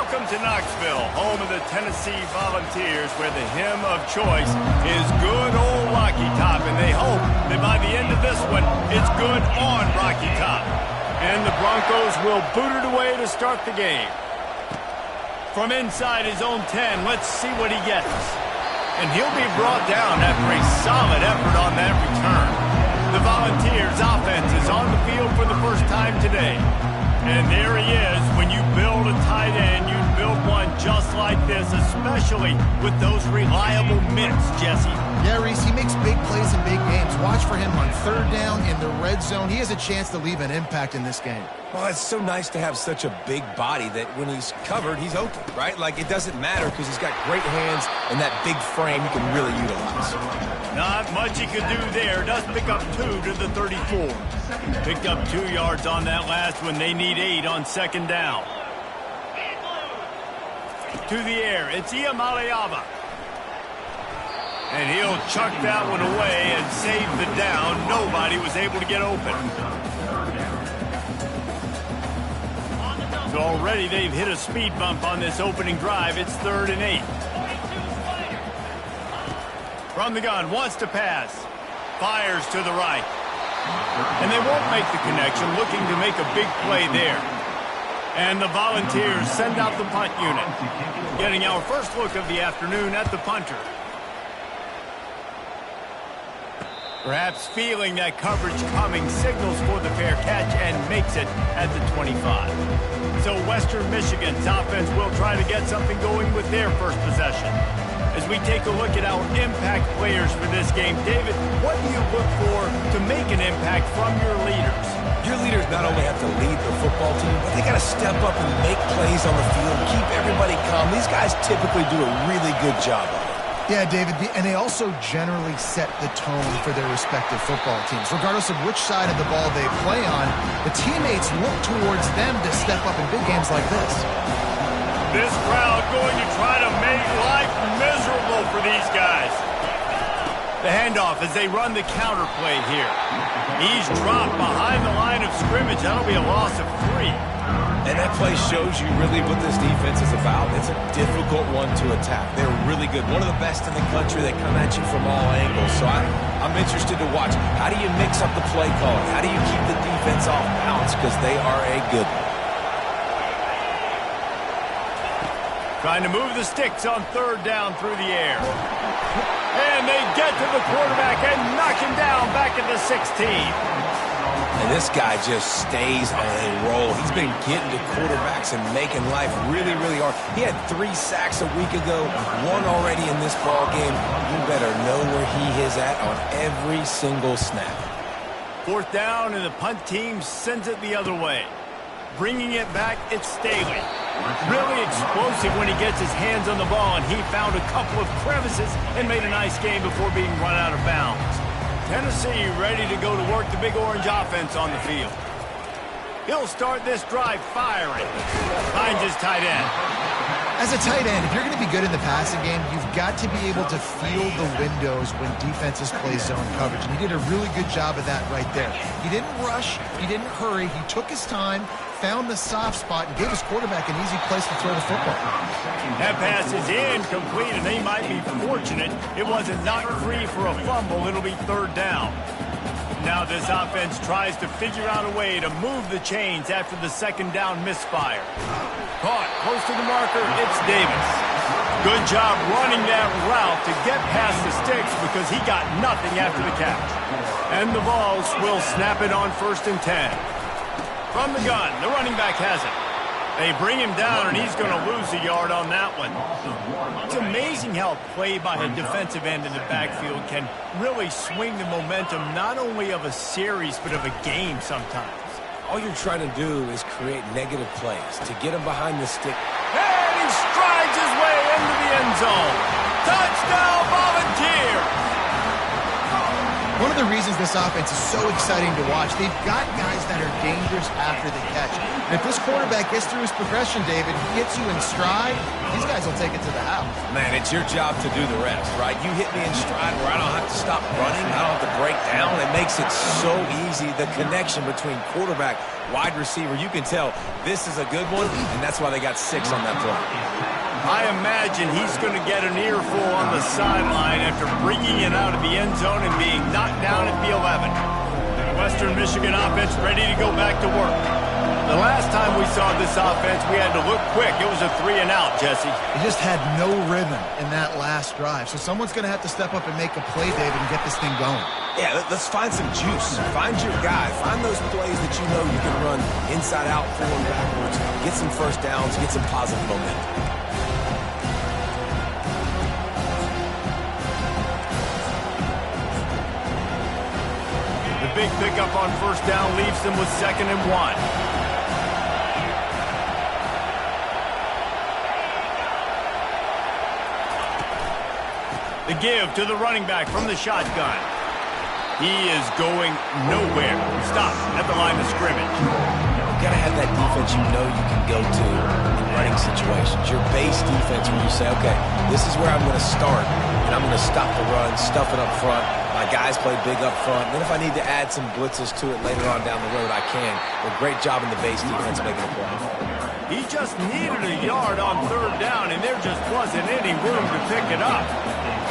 Welcome to Knoxville, home of the Tennessee Volunteers, where the hymn of choice is good old Rocky Top, and they hope that by the end of this one, it's good on Rocky Top. And the Broncos will boot it away to start the game. From inside his own 10, let's see what he gets. And he'll be brought down after a solid effort on that return. The Volunteers' offense is on the field for the first time today. And there he is. When you build a tight end, you build one just like this, especially with those reliable mitts, Jesse. Yeah, Reese, he makes big plays in big games. Watch for him on third down in the red zone. He has a chance to leave an impact in this game. Well, it's so nice to have such a big body that when he's covered, he's open, right? Like, it doesn't matter because he's got great hands and that big frame he can really utilize. Not much he could do there. Does pick up 2 to the 34. Picked up 2 yards on that last one. They need 8 on second down. To the air, it's Iamaleava. And he'll chuck that one away and save the down. Nobody was able to get open. So already they've hit a speed bump on this opening drive. It's 3rd and 8. From the gun, wants to pass. Fires to the right. And they won't make the connection, looking to make a big play there. And the Volunteers send out the punt unit. Getting our first look of the afternoon at the punter. Perhaps feeling that coverage coming, signals for the fair catch and makes it at the 25. So Western Michigan's offense will try to get something going with their first possession. As we take a look at our impact players for this game, David, what do you look for to make an impact from your leaders? Your leaders not only have to lead the football team, but they got to step up and make plays on the field, keep everybody calm. These guys typically do a really good job of it. Yeah, David, and they also generally set the tone for their respective football teams. Regardless of which side of the ball they play on, the teammates look towards them to step up in big games like this. This crowd going to try to make life miserable for these guys. The handoff as they run the counter play here. He's dropped behind the line of scrimmage. That'll be a loss of 3. And that play shows you really what this defense is about. It's a difficult one to attack. They're really good. One of the best in the country. They come at you from all angles. So I'm interested to watch. How do you mix up the play calling? How do you keep the defense off balance? Because they are a good one. Trying to move the sticks on 3rd down through the air. And they get to the quarterback and knock him down back at the 16. And this guy just stays on a roll. He's been getting to quarterbacks and making life really, really hard. He had 3 sacks a week ago, 1 already in this ball game. You better know where he is at on every single snap. 4th down, and the punt team sends it the other way. Bringing it back, it's Staley. Really explosive when he gets his hands on the ball, and he found a couple of crevices and made a nice game before being run out of bounds. Tennessee ready to go to work the Big Orange offense on the field. He'll start this drive firing. Finds his tight end. As a tight end, if you're going to be good in the passing game, you've got to be able to feel the windows when defenses play zone coverage. And he did a really good job of that right there. He didn't rush. He didn't hurry. He took his time, found the soft spot, and gave his quarterback an easy place to throw the football. That pass is incomplete, and they might be fortunate it wasn't knocked free for a fumble. It'll be 3rd down. Now this offense tries to figure out a way to move the chains after the 2nd down misfire. Caught close to the marker, it's Davis. Good job running that route to get past the sticks because he got nothing after the catch. And the Vols will snap it on 1st and 10. From the gun, the running back has it. They bring him down, and he's going to lose a yard on that one. It's amazing how a play by a defensive end in the backfield can really swing the momentum not only of a series but of a game sometimes. All you're trying to do is create negative plays to get him behind the stick. And he strides his way into the end zone. Touchdown, Volunteers! One of the reasons this offense is so exciting to watch, they've got guys that are dangerous after the catch. And if this quarterback gets through his progression, David, he hits you in stride, these guys will take it to the house. Man, it's your job to do the rest, right? You hit me in stride where I don't have to stop running, I don't have to break down, and makes it so easy. The connection between quarterback, wide receiver, you can tell this is a good one, and that's why they got 6 on that play. I imagine he's going to get an earful on the sideline after bringing it out of the end zone and being knocked down at the 11. Western Michigan offense ready to go back to work. The last time we saw this offense, we had to look quick. It was a 3-and-out, Jesse. He just had no rhythm in that last drive. So someone's going to have to step up and make a play, David, and get this thing going. Yeah, let's find some juice. Find your guy. Find those plays that you know you can run inside out, forward, backwards. Get some first downs. Get some positive momentum. The big pickup on first down leaves them with 2nd and 1. The give to the running back from the shotgun. He is going nowhere. Stop at the line of scrimmage. You've got to have that defense you know you can go to in running situations. Your base defense where you say, okay, this is where I'm going to start, and I'm going to stop the run, stuff it up front. My guys play big up front. Then if I need to add some blitzes to it later on down the road, I can. But great job in the base defense making a play. He just needed a yard on 3rd down, and there just wasn't any room to pick it up.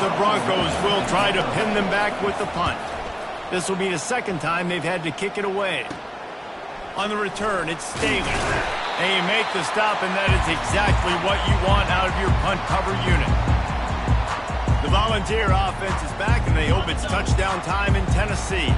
The Broncos will try to pin them back with the punt. This will be the 2nd time they've had to kick it away. On the return, it's Staley. And you make the stop, and that is exactly what you want out of your punt cover unit. The Volunteer offense is back, and they hope it's touchdown time in Tennessee.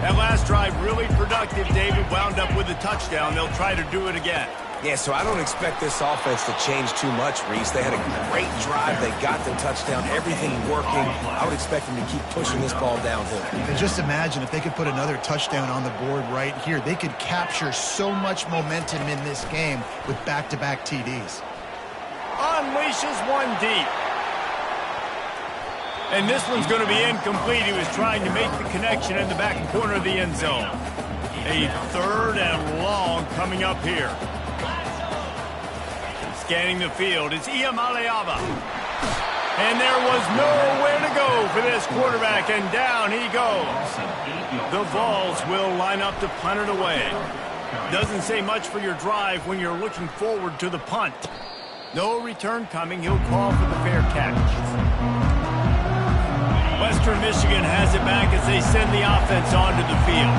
That last drive really productive. David wound up with a touchdown. They'll try to do it again. Yeah, so I don't expect this offense to change too much, Reese. They had a great drive. They got the touchdown. Everything working. I would expect them to keep pushing this ball downhill. And just imagine if they could put another touchdown on the board right here. They could capture so much momentum in this game with back-to-back TDs. Unleashes one deep. And this one's going to be incomplete. He was trying to make the connection in the back corner of the end zone. A 3rd and long coming up here. Scanning the field, it's Iamaleava. And there was nowhere to go for this quarterback, and down he goes. The Vols will line up to punt it away. Doesn't say much for your drive when you're looking forward to the punt. No return coming. He'll call for the fair catch. Western Michigan has it back as they send the offense onto the field.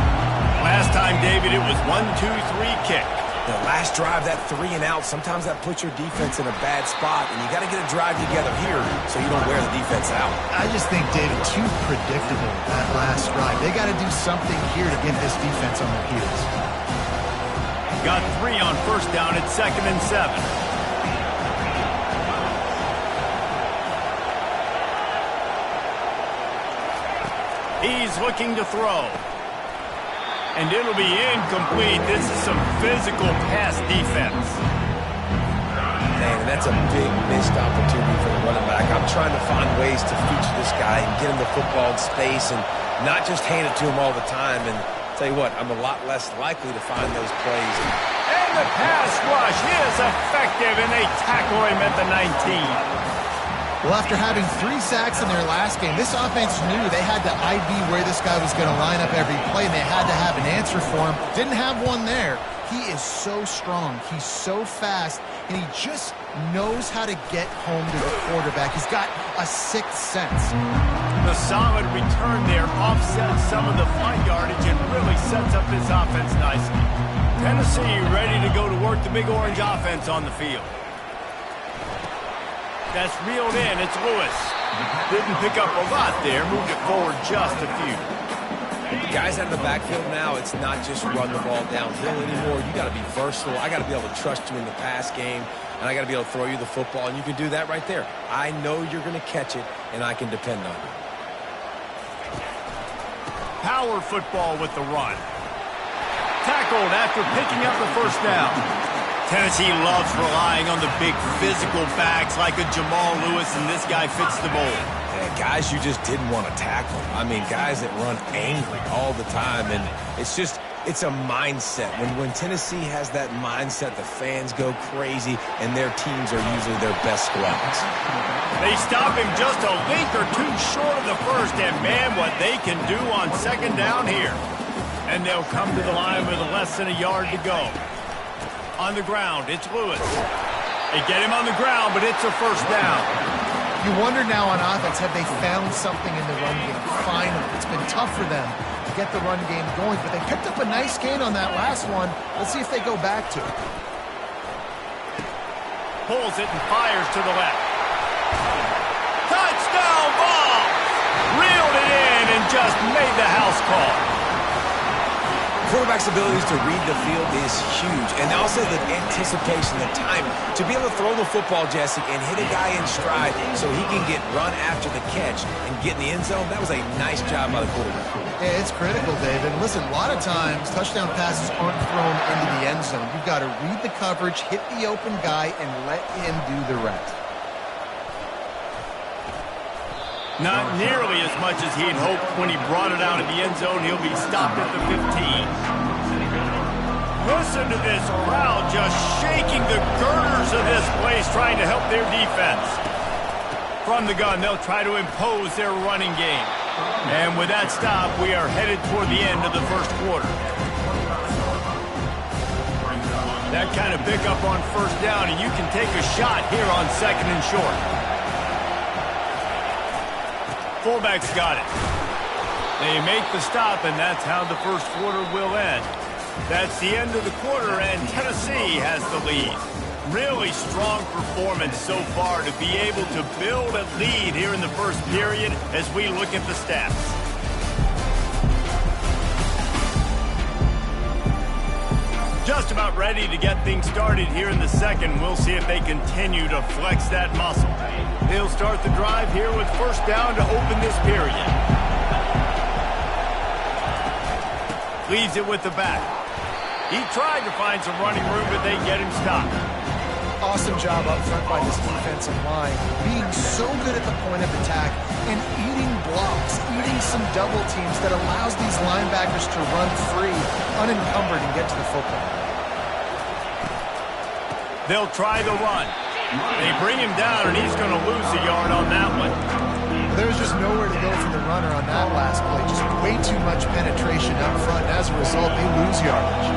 Last time, David, it was 1-2-3 kick. The last drive, that 3-and-out, sometimes that puts your defense in a bad spot, and you got to get a drive together here so you don't wear the defense out. I just think, David, too predictable that last drive. They got to do something here to get this defense on their heels. Got 3 on first down at 2nd and 7. He's looking to throw. And it'll be incomplete. This is some physical pass defense. Man, that's a big missed opportunity for the running back. I'm trying to find ways to feature this guy and get him the football in space and not just hand it to him all the time. And tell you what, I'm a lot less likely to find those plays. And the pass rush is effective, and they tackle him at the 19. Well, after having 3 sacks in their last game, this offense knew they had to ID where this guy was going to line up every play, and they had to have an answer for him. Didn't have one there. He is so strong. He's so fast, and he just knows how to get home to the quarterback. He's got a 6th sense. The solid return there offsets some of the punt yardage and really sets up this offense nicely. Tennessee ready to go to work the Big Orange offense on the field. That's reeled in. It's Lewis. Didn't pick up a lot there. Moved it forward just a few. Guys out of the backfield now, it's not just run the ball downhill anymore. You got to be versatile. I got to be able to trust you in the pass game, and I got to be able to throw you the football, and you can do that right there. I know you're going to catch it, and I can depend on you. Power football with the run. Tackled after picking up the first down. Tennessee loves relying on the big physical backs like a Jamal Lewis, and this guy fits the mold. Yeah, guys you just didn't want to tackle. I mean, guys that run angry all the time, and it's just It's a mindset. When Tennessee has that mindset, the fans go crazy, and their teams are usually their best squads. They stop him just a link or two short of the first, and man, what they can do on second down here. And they'll come to the line with less than a yard to go. On the ground, it's Lewis. They get him on the ground, but it's a first down. You wonder now on offense, have they found something in the run game? Finally, it's been tough for them to get the run game going, but they picked up a nice gain on that last one. Let's see if they go back to it. Pulls it and fires to the left. Touchdown ball! Reeled it in and just made the house call. Quarterback's abilities to read the field is huge, and also the anticipation, the time to be able to throw the football, Jesse, and hit a guy in stride so he can get run after the catch and get in the end zone. That was a nice job by the quarterback. Yeah, it's critical, David. Listen, a lot of times touchdown passes aren't thrown into the end zone. You've got to read the coverage, hit the open guy, and let him do the rest. Not nearly as much as he'd hoped when he brought it out of the end zone. He'll be stopped at the 15. Listen to this crowd just shaking the girders of this place, trying to help their defense. From the gun, they'll try to impose their running game. And with that stop, we are headed toward the end of the first quarter. That kind of pickup on first down, and you can take a shot here on second and short. Fullback's got it. They make the stop, and that's how the first quarter will end. That's the end of the quarter, and Tennessee has the lead. Really strong performance so far to be able to build a lead here in the first period as we look at the stats. Just about ready to get things started here in the second. We'll see if they continue to flex that muscle. They'll start the drive here with first down to open this period. Leaves it with the back. He tried to find some running room, but they get him stopped. Awesome job up front by this defensive line, being so good at the point of attack and eating blocks, eating some double teams that allows these linebackers to run free, unencumbered, and get to the football. They'll try the run. They bring him down, and he's going to lose a yard on that one. There's just nowhere to go for the runner on that last play. Just way too much penetration up front. As a result, they lose yardage.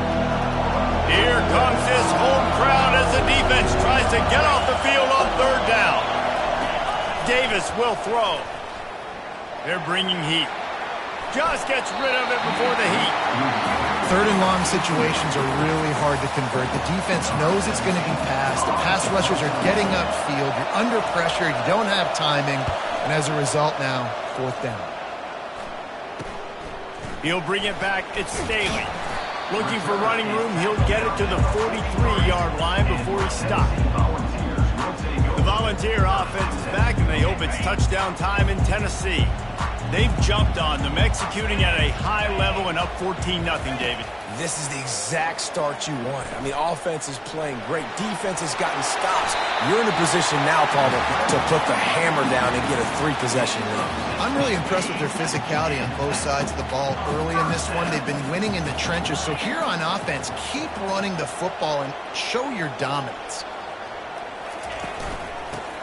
Here comes this home crowd as the defense tries to get off the field on third down. Davis will throw. They're bringing heat. Just gets rid of it before the heat. Third and long situations are really hard to convert. The defense knows it's going to be passed. The pass rushers are getting upfield. You're under pressure. You don't have timing. And as a result now, fourth down. He'll bring it back. It's Staley. Looking for running room. He'll get it to the 43-yard line before he's stopped. The Volunteer offense is back, and they hope it's touchdown time in Tennessee. They've jumped on them, executing at a high level and up 14-0, David. This is the exact start you want. I mean, offense is playing great. Defense has gotten stops. You're in a position now, Paul, to put the hammer down and get a 3-possession lead. I'm really impressed with their physicality on both sides of the ball early in this one. They've been winning in the trenches. So here on offense, keep running the football and show your dominance.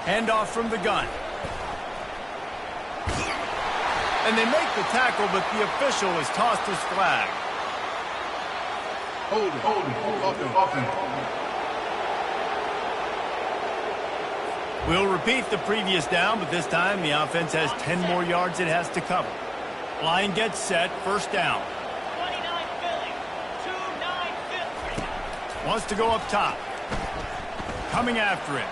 Handoff from the gun. And they make the tackle, but the official has tossed his flag. Hold it. We'll repeat the previous down, but this time the offense has 10 more yards it has to cover. Line gets set, first down. 29-50. Wants to go up top. Coming after him.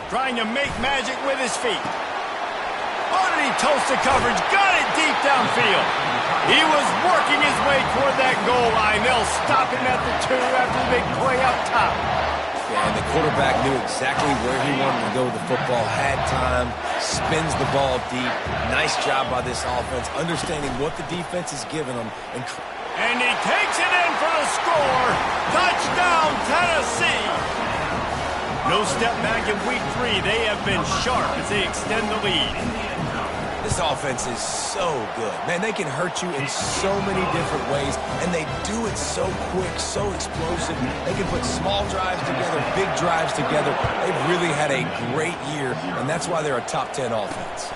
Trying to make magic with his feet. Oh, did he toast the coverage? Got it deep downfield. He was working his way toward that goal line. They'll stop him at the 2 after the big play up top. Yeah, and the quarterback knew exactly where he wanted to go with the football, had time, spins the ball deep. Nice job by this offense, understanding what the defense is giving them. And he takes it in for the score. Touchdown, Tennessee. No step back in week 3. They have been sharp as they extend the lead. This offense is so good. Man, they can hurt you in so many different ways, and they do it so quick, so explosive. They can put small drives together, big drives together. They've really had a great year, and that's why they're a top 10 offense.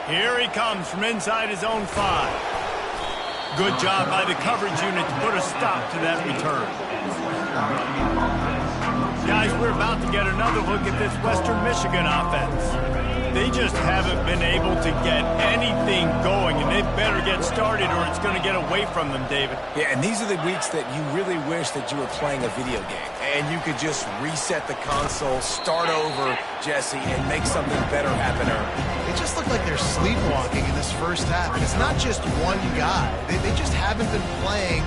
Here he comes from inside his own 5. Good job by the coverage unit to put a stop to that return. Guys, we're about to get another look at this Western Michigan offense. They just haven't been able to get anything going, and they better get started or it's going to get away from them, David. Yeah, and these are the weeks that you really wish that you were playing a video game, and you could just reset the console, start over, Jesse, and make something better happen early. They just look like they're sleepwalking in this first half, and it's not just one guy. They just haven't been playing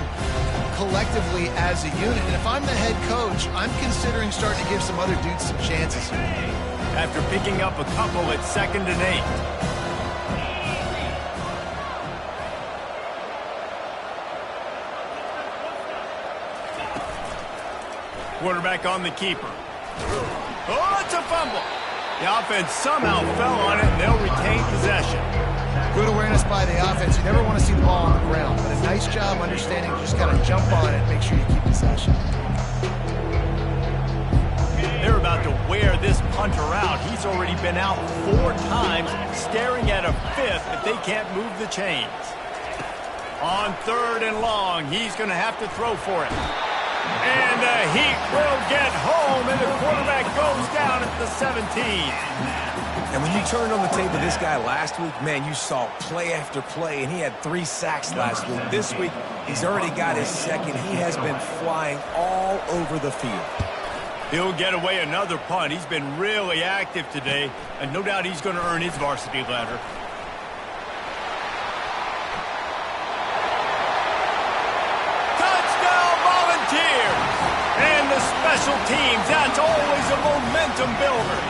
collectively as a unit, and if I'm the head coach, I'm considering starting to give some other dudes some chances here. After picking up a couple at 2nd and 8. Quarterback on the keeper. Oh, it's a fumble. The offense somehow fell on it, and they'll retain possession. Good awareness by the offense. You never want to see the ball on the ground, but a nice job understanding you just got to jump on it and make sure you keep possession. They're about to wear this punter out. He's already been out 4 times, staring at a 5th if they can't move the chains. On 3rd and long, he's going to have to throw for it. And the Heat will get home, and the quarterback goes down at the 17. And when you turned on the tape of this guy last week, man, you saw play after play, and he had 3 sacks last week. This week, he's already got his 2nd. He has been flying all over the field. He'll get away another punt. He's been really active today, and no doubt he's going to earn his varsity letter. Touchdown, Volunteers! And the special teams, that's always a momentum builder.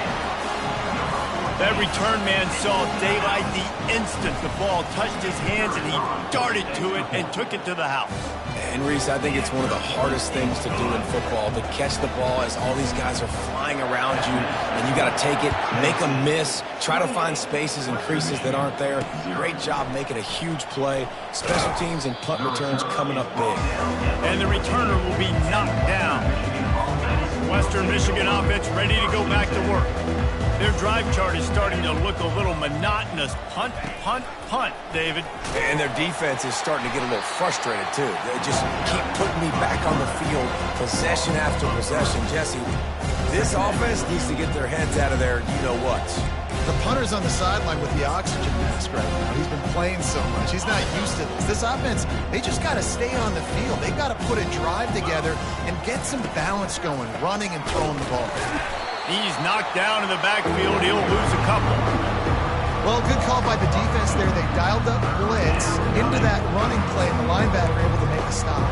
That return man saw daylight the instant the ball touched his hands, and he darted to it and took it to the house. And, Reese, I think it's one of the hardest things to do in football, to catch the ball as all these guys are flying around you, and you got to take it, make a miss, try to find spaces and creases that aren't there. Great job making a huge play. Special teams and punt returns coming up big. And the returner will be knocked down. Western Michigan offense ready to go back to work. Their drive chart is starting to look a little monotonous. Punt, punt, punt, David. And their defense is starting to get a little frustrated, too. They just keep putting me back on the field, possession after possession. Jesse, this offense needs to get their heads out of their you-know-what. The punter's on the sideline with the oxygen mask right now. He's been playing so much. He's not used to this. This offense, they just got to stay on the field. They've got to put a drive together and get some balance going, running and throwing the ball. He's knocked down in the backfield. He'll lose a couple. Well, good call by the defense there. They dialed up blitz into that running play, and the linebacker able to make a stop.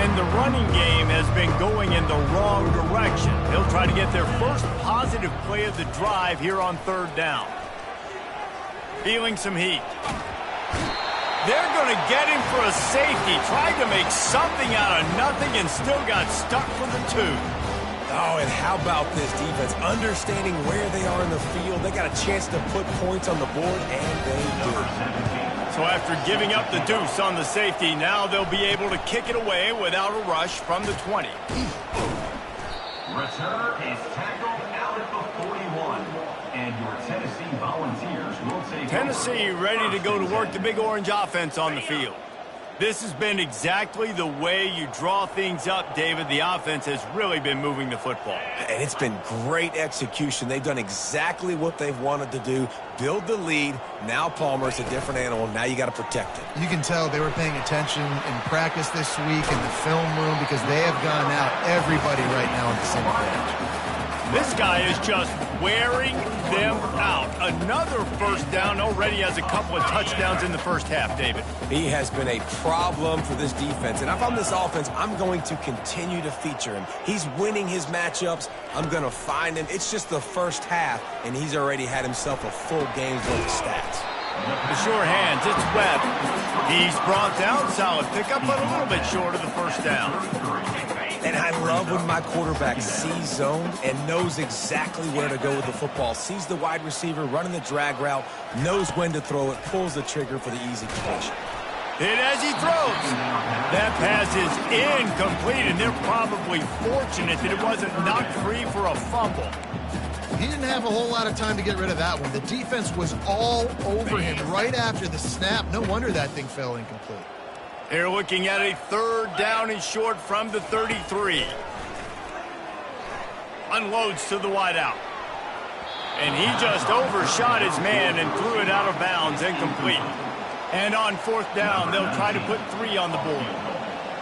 And the running game has been going in the wrong direction. They'll try to get their first positive play of the drive here on 3rd down. Feeling some heat. They're going to get him for a safety. Tried to make something out of nothing and still got stuck for the 2. Oh, and how about this defense? Understanding where they are in the field. They got a chance to put points on the board, and they do. So after giving up the deuce on the safety, now they'll be able to kick it away without a rush from the 20. Returner is tackled out at the 41. And your Tennessee Volunteers will take Tennessee ready to go to work the Big Orange offense on the field. This has been exactly the way you draw things up, David. The offense has really been moving the football. And it's been great execution. They've done exactly what they've wanted to do. Build the lead. Now Palmer's a different animal. Now you got to protect it. You can tell they were paying attention in practice this week in the film room because they have gone out everybody right now in the same page. This guy is just wearing them out. Another first down, already has a couple of touchdowns in the first half, David. He has been a problem for this defense. And if I'm this offense, I'm going to continue to feature him. He's winning his matchups. I'm going to find him. It's just the first half, and he's already had himself a full game's worth of stats. The sure hands, it's Webb. He's brought down, solid pickup, but a little bit short of the first down. And I love when my quarterback sees zone and knows exactly where to go with the football. Sees the wide receiver running the drag route, knows when to throw it, pulls the trigger for the easy completion. And as he throws, that pass is incomplete, and they're probably fortunate that it wasn't knocked free for a fumble. He didn't have a whole lot of time to get rid of that one. The defense was all over him right after the snap. No wonder that thing fell incomplete. They're looking at a 3rd down and short from the 33. Unloads to the wideout. And he just overshot his man and threw it out of bounds, incomplete. And on 4th down, they'll try to put 3 on the board.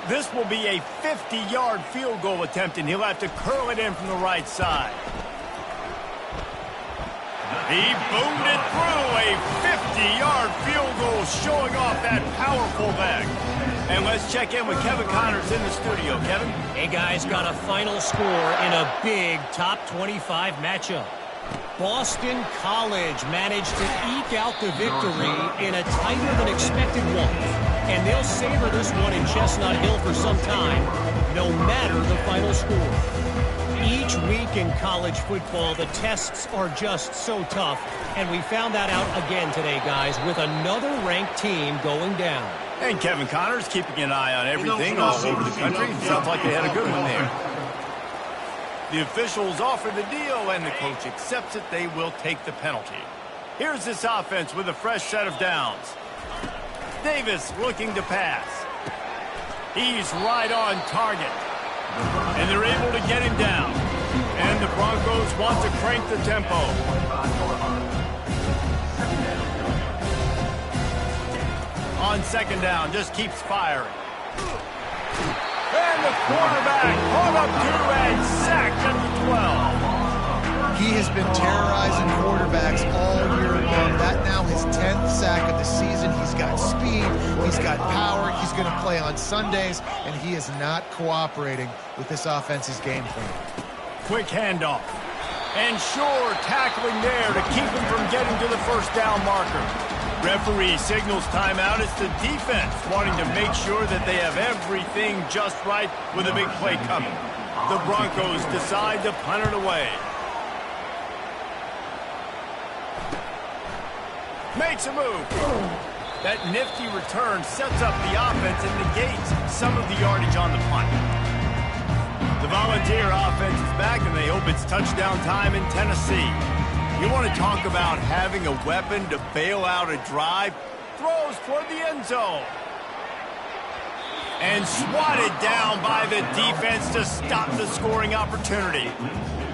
This will be a 50-yard field goal attempt, and he'll have to curl it in from the right side. He boomed it through, a 50-yard field goal, showing off that powerful leg. And let's check in with Kevin Connors in the studio. Kevin? Hey, guys, got a final score in a big top 25 matchup. Boston College managed to eke out the victory in a tighter than expected one. And they'll savor this one in Chestnut Hill for some time, no matter the final score. Each week in college football, the tests are just so tough. And we found that out again today, guys, with another ranked team going down. And Kevin Connors keeping an eye on everything all over the country. Sounds like they had a good one there. The officials offer the deal, and the coach accepts it. They will take the penalty. Here's this offense with a fresh set of downs. Davis looking to pass. He's right on target. And they're able to get him down. And the Broncos want to crank the tempo. On 2nd down, just keeps firing. And the quarterback caught up to and sacked at the 12. He has been terrorizing quarterbacks all year long. That now his 10th sack of the season. He's got speed. He's got power. He's going to play on Sundays, and he is not cooperating with this offense's game plan. Quick handoff. And sure, tackling there to keep him from getting to the 1st down marker. Referee signals timeout. It's the defense wanting to make sure that they have everything just right with a big play coming. The Broncos decide to punt it away. Makes a move. That nifty return sets up the offense and negates some of the yardage on the punt. The Volunteer offense is back, and they hope it's touchdown time in Tennessee. You want to talk about having a weapon to bail out a drive? Throws toward the end zone. And swatted down by the defense to stop the scoring opportunity.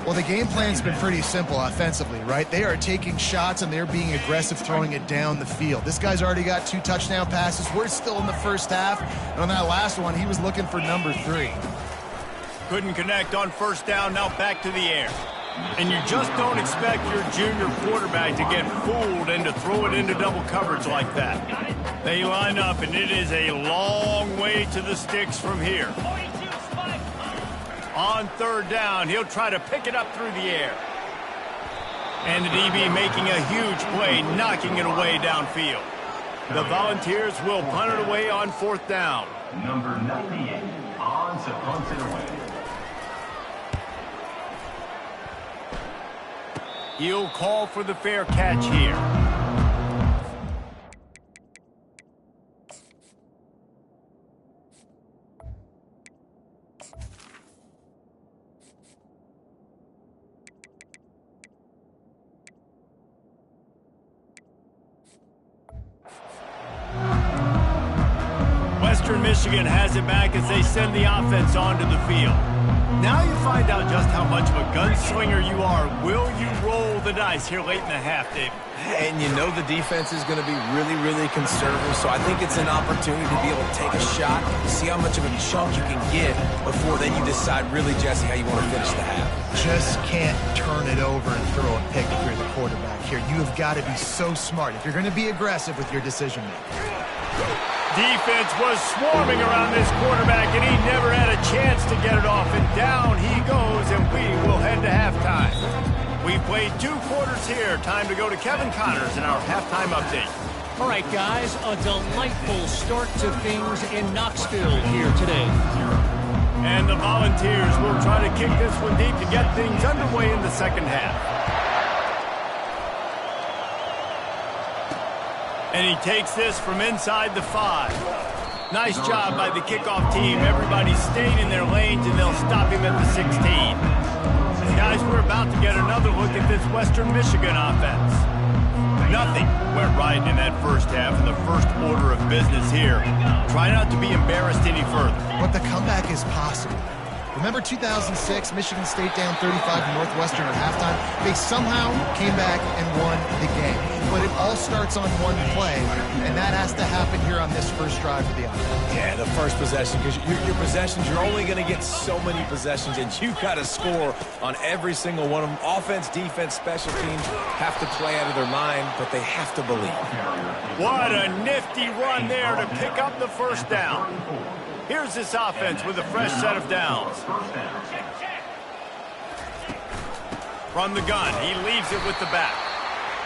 Well, the game plan's been pretty simple offensively, right? They are taking shots, and they're being aggressive, throwing it down the field. This guy's already got 2 touchdown passes. We're still in the 1st half. And on that last one, he was looking for number 3. Couldn't connect on 1st down, now back to the air. And you just don't expect your junior quarterback to get fooled and to throw it into double coverage like that. They line up, and it is a long way to the sticks from here. On 3rd down, he'll try to pick it up through the air. And the DB making a huge play, knocking it away downfield. The Volunteers will punt it away on 4th down. Number 98 on to punt it away. He'll call for the fair catch here. Western Michigan has it back as they send the offense onto the field. Now you find out just how much of a gunslinger you are. Will you roll the dice here late in the half, Dave? And you know the defense is going to be really, really conservative, so I think it's an opportunity to be able to take a shot, see how much of a chunk you can get before then you decide really, Jesse, how you want to finish the half. Just can't turn it over and throw a pick if you're the quarterback here. You have got to be so smart if you're going to be aggressive with your decision-making. Defense was swarming around this quarterback, and he never had a chance to get it off. And down he goes, and we will head to halftime. We played 2 quarters here. Time to go to Kevin Connors in our halftime update. All right, guys, a delightful start to things in Knoxville here today. And the Volunteers will try to kick this one deep to get things underway in the second half. And he takes this from inside the 5. Nice job by the kickoff team. Everybody stayed in their lanes, and they'll stop him at the 16. Guys, we're about to get another look at this Western Michigan offense. Nothing went right in that first half, and the first order of business here. Try not to be embarrassed any further. But the comeback is possible. Remember 2006, Michigan State down 35 to Northwestern at halftime? They somehow came back and won the game. But it all starts on one play, and that has to happen here on this first drive of the offense. Yeah, the first possession, because your possessions, you're only going to get so many possessions, and you've got to score on every single one of them. Offense, defense, special teams have to play out of their mind, but they have to believe. What a nifty run there to pick up the first down. Here's this offense with a fresh set of downs. From the gun, he leaves it with the back.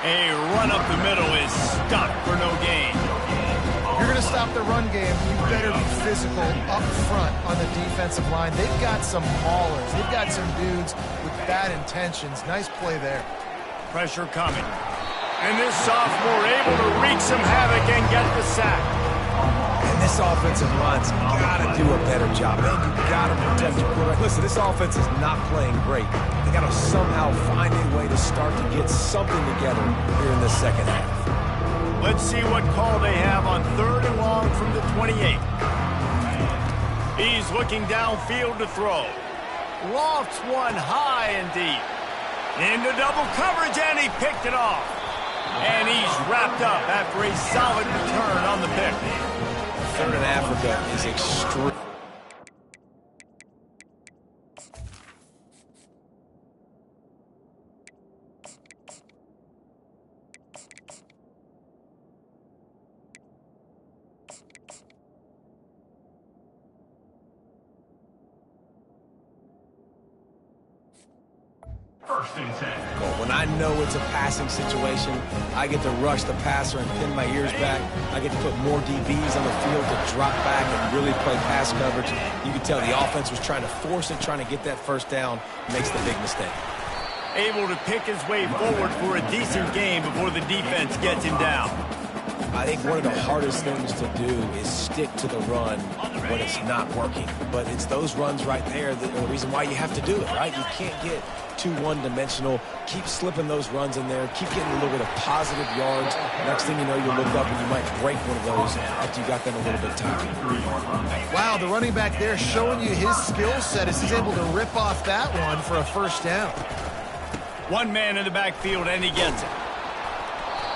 A run up the middle is stuck for no gain. If you're going to stop the run game, you better be physical up front on the defensive line. They've got some maulers. They've got some dudes with bad intentions. Nice play there. Pressure coming. And this sophomore able to wreak some havoc and get the sack. And this offensive line's got to do a better job. Man, you got to protect your quarterback. Listen, this offense is not playing great. They got to somehow find a way to start to get something together here in the second half. Let's see what call they have on 3rd and long from the 28. He's looking downfield to throw. Lofts one high and deep. Into double coverage, and he picked it off. And he's wrapped up after a solid return on the pick. 3rd and Africa is extreme. When I know it's a passing situation, I get to rush the passer and pin my ears back. I get to put more DBs on the field to drop back and really play pass coverage. You can tell the offense was trying to force it, trying to get that first down, makes the big mistake. Able to pick his way forward for a decent game before the defense gets him down. I think one of the hardest things to do is stick to the run when it's not working. But it's those runs right there that are the reason why you have to do it, right? You can't get too one-dimensional. Keep slipping those runs in there. Keep getting a little bit of positive yards. Next thing you know, you look up and you might break one of those after you got them a little bit tired. Wow, the running back there showing you his skill set as he's able to rip off that one for a first down. One man in the backfield, and he gets it.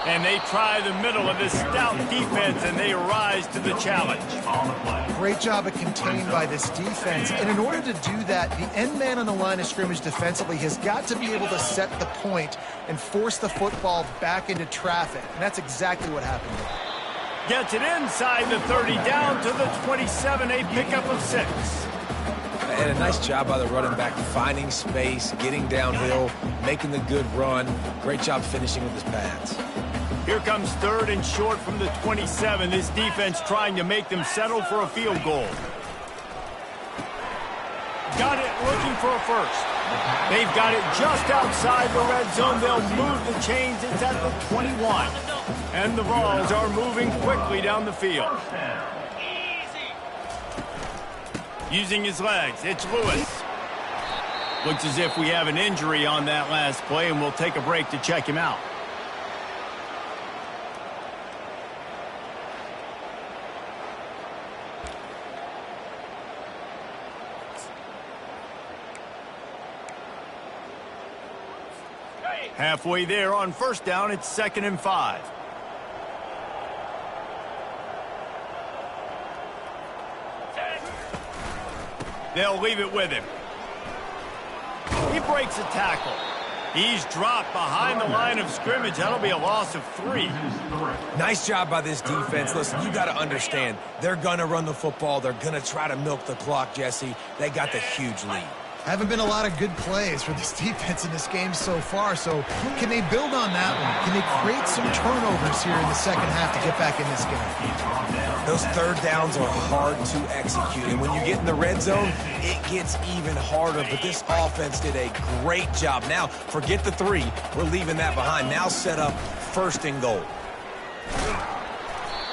And they try the middle of this stout defense, and they rise to the challenge. Great job of contained by this defense. And in order to do that, the end man on the line of scrimmage defensively has got to be able to set the point and force the football back into traffic. And that's exactly what happened there. Gets it inside the 30, down to the 27, a pickup of 6. And a nice job by the running back, finding space, getting downhill, making the good run. Great job finishing with his pads. Here comes 3rd and short from the 27. This defense trying to make them settle for a field goal. Got it, looking for a first. They've got it just outside the red zone. They'll move the chains. It's at the 21. And the Vols are moving quickly down the field. Using his legs, it's Lewis. Looks as if we have an injury on that last play, and we'll take a break to check him out. Halfway there on first down, it's 2nd and 5. They'll leave it with him. He breaks a tackle. He's dropped behind the line of scrimmage. That'll be a loss of 3. Nice job by this defense. Listen, you got to understand, they're going to run the football. They're going to try to milk the clock, Jesse. They got the huge lead. Haven't been a lot of good plays for this defense in this game so far, so can they build on that one? Can they create some turnovers here in the second half to get back in this game? Those third downs are hard to execute, and when you get in the red zone, it gets even harder, but this offense did a great job. Now, forget the 3. We're leaving that behind. Now set up 1st and goal.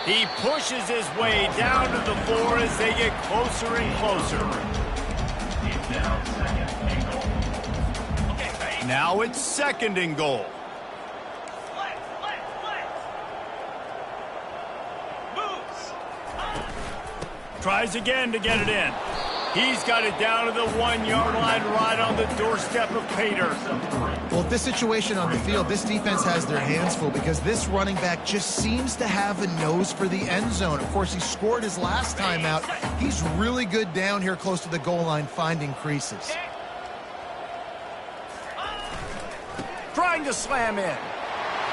He pushes his way down to the floor as they get closer and closer. Now it's 2nd and goal. Tries again to get it in. He's got it down to the 1-yard line right on the doorstep of Pater. Well, this situation on the field, this defense has their hands full because this running back just seems to have a nose for the end zone. Of course, he scored his last time out. He's really good down here close to the goal line finding creases. Trying to slam in.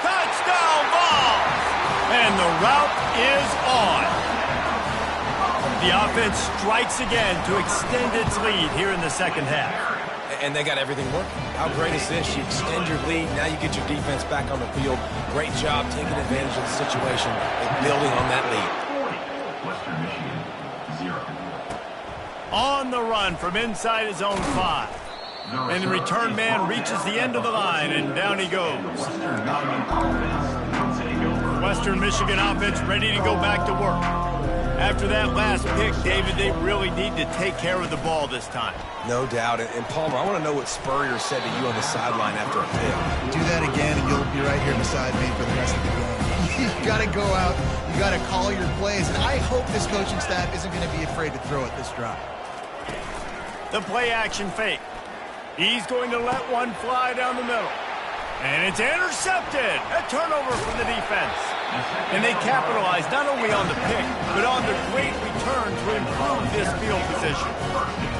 Touchdown ball! And the route is on. The offense strikes again to extend its lead here in the second half. And they got everything working. How great is this? You extend your lead, now you get your defense back on the field. Great job taking advantage of the situation and building on that lead. Western Michigan, 0. On the run from inside his own 5. And the return man reaches the end of the line, and down he goes. Western Michigan offense ready to go back to work. After that last pick, David, they really need to take care of the ball this time. No doubt. And Palmer, I want to know what Spurrier said to you on the sideline after a pick. Do that again, and you'll be right here beside me for the rest of the game. You got to go out. You got to call your plays. And I hope this coaching staff isn't going to be afraid to throw it this drive. The play action fake. He's going to let one fly down the middle. And it's intercepted. A turnover from the defense. And they capitalize not only on the pick, but on the great return to improve this field position.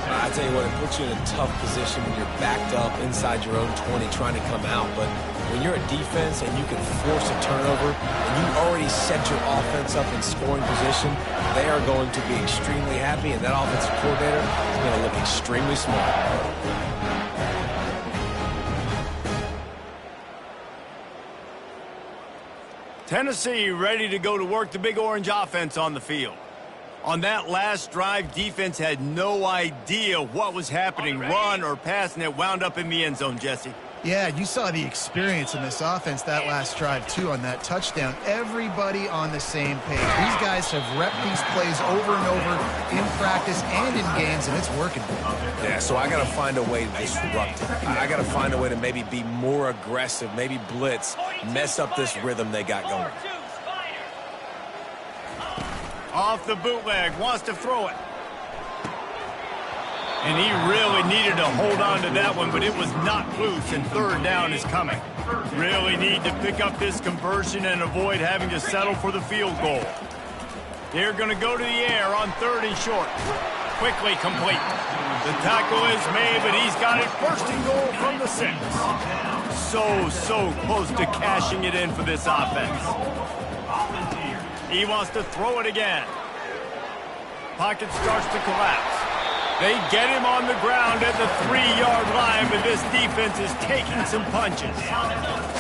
I tell you what, it puts you in a tough position when you're backed up inside your own 20 trying to come out. But when you're a defense and you can force a turnover and you already set your offense up in scoring position, they are going to be extremely happy, and that offensive coordinator is going to look extremely smart. Tennessee ready to go to work the Big Orange offense on the field. On that last drive, defense had no idea what was happening, run or pass, and it wound up in the end zone, Jesse. Yeah, you saw the experience in this offense that last drive, too, on that touchdown. Everybody on the same page. These guys have repped these plays over and over in practice and in games, and it's working. Yeah, so I got to find a way to disrupt it. I got to find a way to maybe be more aggressive, maybe blitz, mess up this rhythm they got going. Off the bootleg, wants to throw it. And he really needed to hold on to that one, but it was not loose, and 3rd down is coming. Really need to pick up this conversion and avoid having to settle for the field goal. They're going to go to the air on 3rd and short. Quickly complete. The tackle is made, but he's got it 1st and goal from the 6. So close to cashing it in for this offense. He wants to throw it again. Pocket starts to collapse. They get him on the ground at the 3-yard line, but this defense is taking some punches.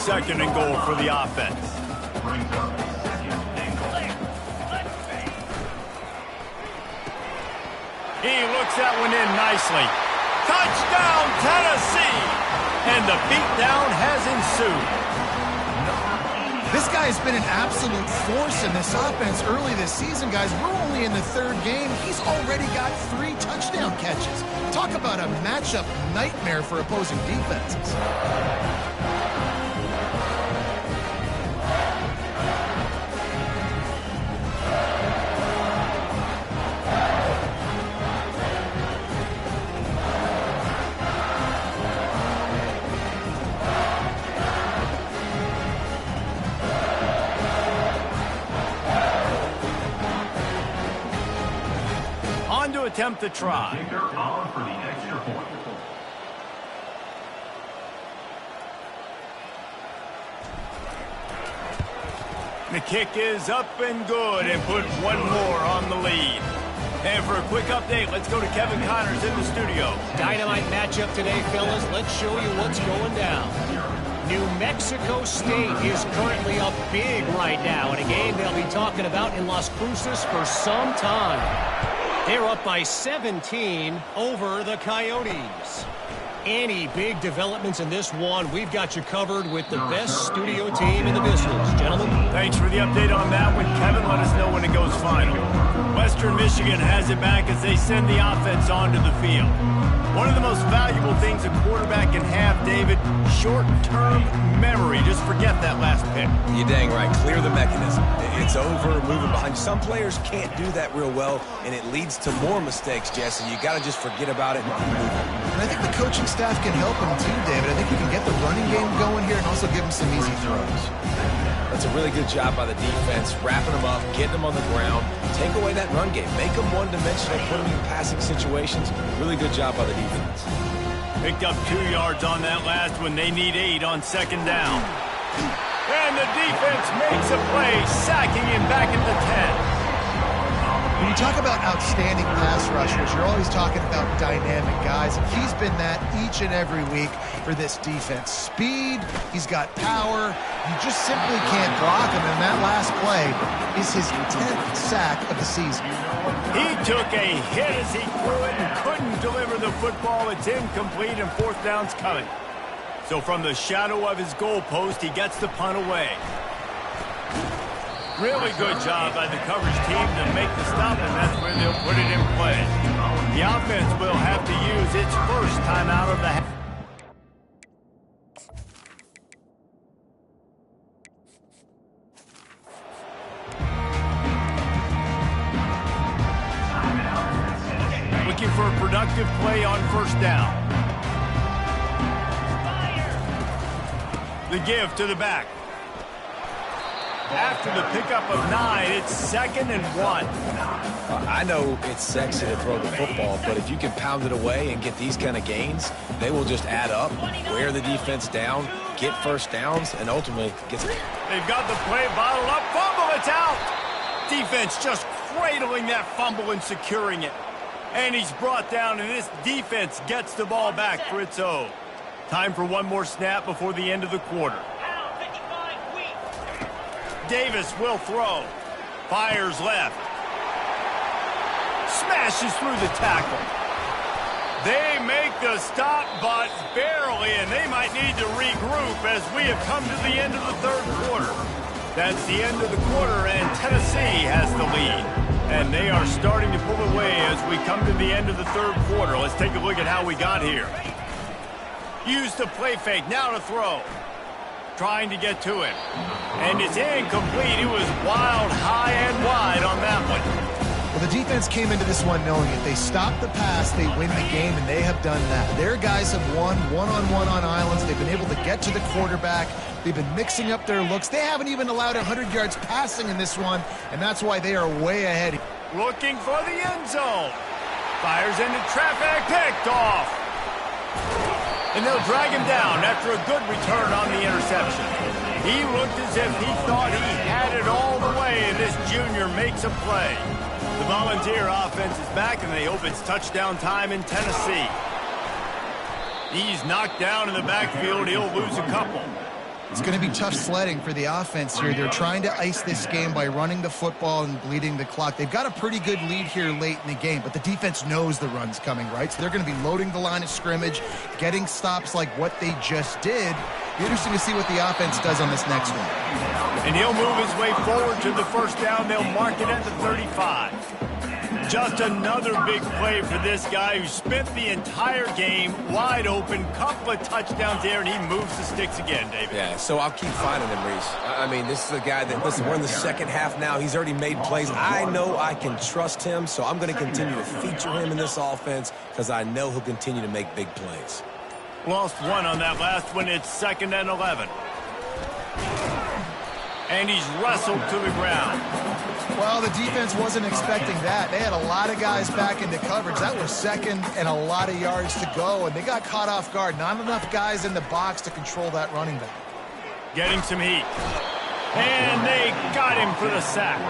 2nd and goal for the offense. He looks that one in nicely. Touchdown, Tennessee! And the beatdown has ensued. This guy's been an absolute force in this offense early this season, guys. We're only in the 3rd game. He's already got 3 touchdown catches. Talk about a matchup nightmare for opposing defenses. Attempt to try. Kicker on for the extra point. The kick is up and good, and put one more on the lead. And for a quick update, let's go to Kevin Connors in the studio. Dynamite matchup today, fellas. Let's show you what's going down. New Mexico State is currently up big right now in a game they'll be talking about in Las Cruces for some time. They're up by 17 over the Coyotes. Any big developments in this one, we've got you covered with the best studio team in the business. Gentlemen. Thanks for the update on that one, Kevin. Let us know when it goes final. Western Michigan has it back as they send the offense onto the field. One of the most valuable things a quarterback can have, David, short-term memory. Just forget that last pick. You're dang right. Clear the mechanism. It's over, moving behind. Some players can't do that real well, and it leads to more mistakes, Jesse. You got to just forget about it and keep moving. And I think the coaching staff can help him too, David. I think we can get the running game going here and also give him some easy throws. That's a really good job by the defense, wrapping them up, getting them on the ground. Take away that run game. Make them one-dimensional, put them in passing situations. Really good job by the defense. Picked up 2 yards on that last one. They need 8 on second down. And the defense makes a play, sacking him back at the 10. When you talk about outstanding pass rushers, you're always talking about dynamic guys, and he's been that each and every week for this defense. Speed, he's got power, you just simply can't block him, and that last play is his 10th sack of the season. He took a hit as he threw it and couldn't deliver the football. It's incomplete, and fourth down's coming. So from the shadow of his goalpost, he gets the punt away. Really good job by the coverage team to make the stop, and that's where they'll put it in play. The offense will have to use its first timeout of the half. Looking for a productive play on first down. The give to the back. After the pickup of 9, it's 2nd and 1. I know it's sexy to throw the football, but if you can pound it away and get these kind of gains, they will just add up, wear the defense down, get first downs, and ultimately gets it. They've got the play bottled up. Fumble, it's out. Defense just cradling that fumble and securing it. And he's brought down, and this defense gets the ball back for its own. Time for one more snap before the end of the quarter. Davis will throw. Fires left. Smashes through the tackle. They make the stop, but barely, and they might need to regroup as we have come to the end of the third quarter. That's the end of the quarter, and Tennessee has the lead. And they are starting to pull away as we come to the end of the third quarter. Let's take a look at how we got here. Used the play fake, now to throw. Trying to get to it. And it's incomplete. It was wild, high and wide on that one. Well, the defense came into this one knowing if they stop the pass, they win the game, and they have done that. Their guys have won one-on-one on islands. They've been able to get to the quarterback. They've been mixing up their looks. They haven't even allowed 100 yards passing in this one, and that's why they are way ahead. Looking for the end zone. Fires into traffic, picked off. And they'll drag him down after a good return on the interception. He looked as if he thought he had it all the way, and this junior makes a play. The Volunteer offense is back, and they hope it's touchdown time in Tennessee. He's knocked down in the backfield. He'll lose a couple. It's going to be tough sledding for the offense here. They're trying to ice this game by running the football and bleeding the clock. They've got a pretty good lead here late in the game, but the defense knows the run's coming, right? So they're going to be loading the line of scrimmage, getting stops like what they just did. Be interesting to see what the offense does on this next one. And he'll move his way forward to the first down. They'll mark it at the 35. Just another big play for this guy who spent the entire game wide open, couple of touchdowns there, and he moves the sticks again, David. Yeah, so I'll keep finding him, Reese. I mean, this is a guy that, listen, we're in the second half now. He's already made plays. I know I can trust him, so I'm going to continue to feature him in this offense because I know he'll continue to make big plays. Lost one on that last one. It's 2nd and 11. And he's wrestled to the ground. Well, the defense wasn't expecting that. They had a lot of guys back into coverage. That was 2nd and a lot of yards to go, and they got caught off guard. Not enough guys in the box to control that running back. Getting some heat. And they got him for the sack.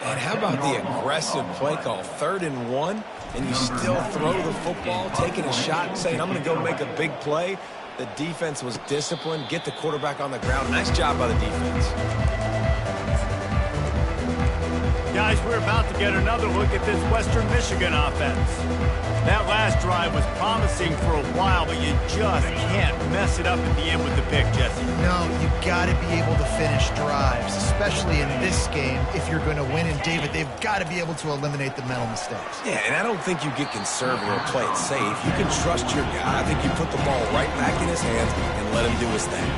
And how about the aggressive play call? 3rd and 1, and you still throw the football, taking a shot, saying, I'm going to go make a big play. The defense was disciplined, get the quarterback on the ground. Nice job by the defense. Guys, we're about to get another look at this Western Michigan offense. That last drive was promising for a while, but you just can't mess it up at the end with the pick, Jesse. No, you got to be able to finish drives, especially in this game if you're going to win. And, David, they've got to be able to eliminate the mental mistakes. Yeah, and I don't think you get conservative or play it safe. You can trust your guy. I think you put the ball right back in his hands and let him do his thing.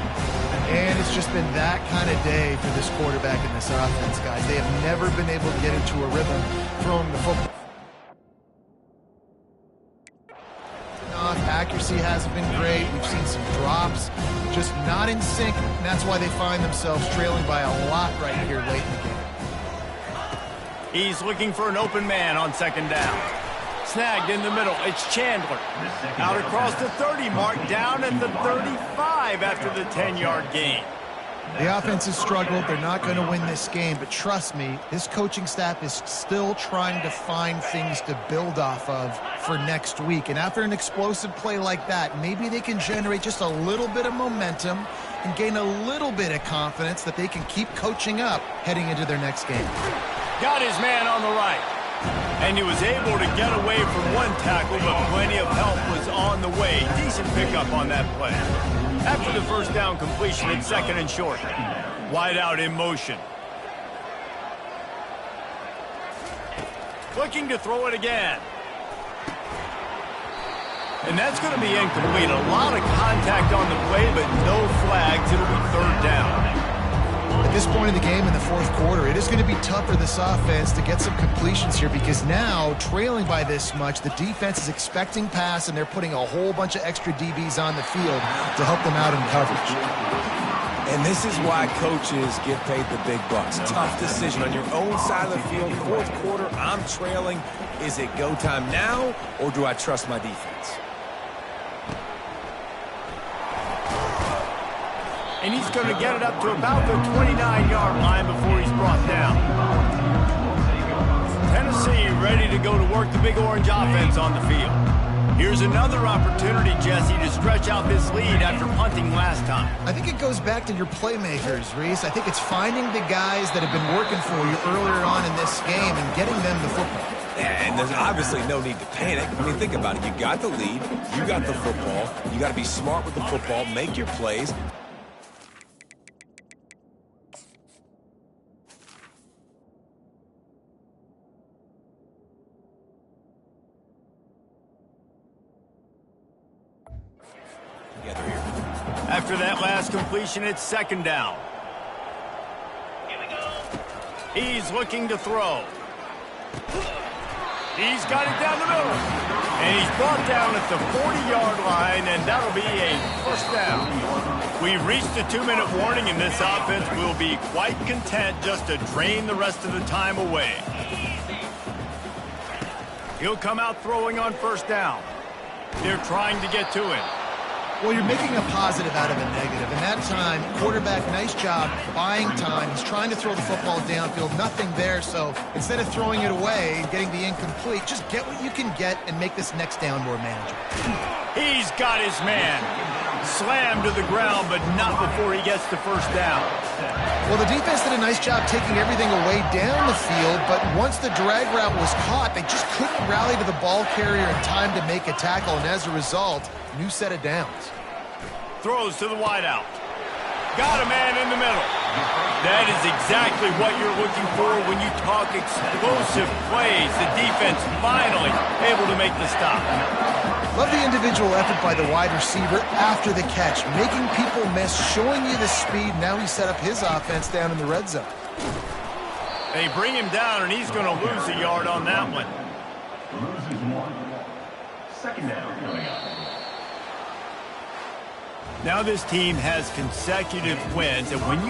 And it's just been that kind of day for this quarterback in this offense, guys. They have never been able to get into a rhythm throwing the football. Accuracy hasn't been great. We've seen some drops, just not in sync, and that's why they find themselves trailing by a lot right here late in the game. He's looking for an open man on 2nd down. Snagged in the middle. It's Chandler. Out across the 30 mark, down at the 35 after the 10-yard gain. The offense has struggled. They're not going to win this game, but trust me, this coaching staff is still trying to find things to build off of for next week. And after an explosive play like that, maybe they can generate just a little bit of momentum and gain a little bit of confidence that they can keep coaching up heading into their next game. Got his man on the right. And he was able to get away from one tackle, but plenty of help was on the way. Decent pickup on that play. After the 1st down completion, it's 2nd and short. Wide out in motion. Looking to throw it again. And that's going to be incomplete. A lot of contact on the play, but no flags. It'll be 3rd down. At this point in the game in the 4th quarter, it is going to be tough for this offense to get some completions here because now, trailing by this much, the defense is expecting pass, and they're putting a whole bunch of extra DBs on the field to help them out in coverage. And this is why coaches get paid the big bucks. Tough decision on your own side of the field. 4th quarter, I'm trailing. Is it go time now, or do I trust my defense? And he's going to get it up to about the 29-yard line before he's brought down. Tennessee ready to go to work the Big Orange offense on the field. Here's another opportunity, Jesse, to stretch out this lead after punting last time. I think it goes back to your playmakers, Reese. I think it's finding the guys that have been working for you earlier on in this game and getting them the football. Yeah, and there's obviously no need to panic. I mean, think about it. You got the lead. You got the football. You got to be smart with the football, make your plays. After that last completion, it's 2nd down. He's looking to throw. He's got it down the middle. And he's brought down at the 40-yard line, and that'll be a 1st down. We've reached the 2-minute warning, and this offense will be quite content just to drain the rest of the time away. He'll come out throwing on 1st down. They're trying to get to him. Well, you're making a positive out of a negative. And that time, quarterback, nice job, buying time. He's trying to throw the football downfield, nothing there. So instead of throwing it away and getting the incomplete, just get what you can get and make this next down more manageable. He's got his man. Slammed to the ground, but not before he gets to 1st down. Well, the defense did a nice job taking everything away down the field, but once the drag route was caught, they just couldn't rally to the ball carrier in time to make a tackle, and as a result, new set of downs. Throws to the wideout. Got a man in the middle. That is exactly what you're looking for when you talk explosive plays. The defense finally able to make the stop. Love the individual effort by the wide receiver after the catch, making people miss, showing you the speed. Now he set up his offense down in the red zone. They bring him down, and he's going to lose a yard on that one. Loses 1. 2nd down coming up. Now this team has consecutive wins, and when you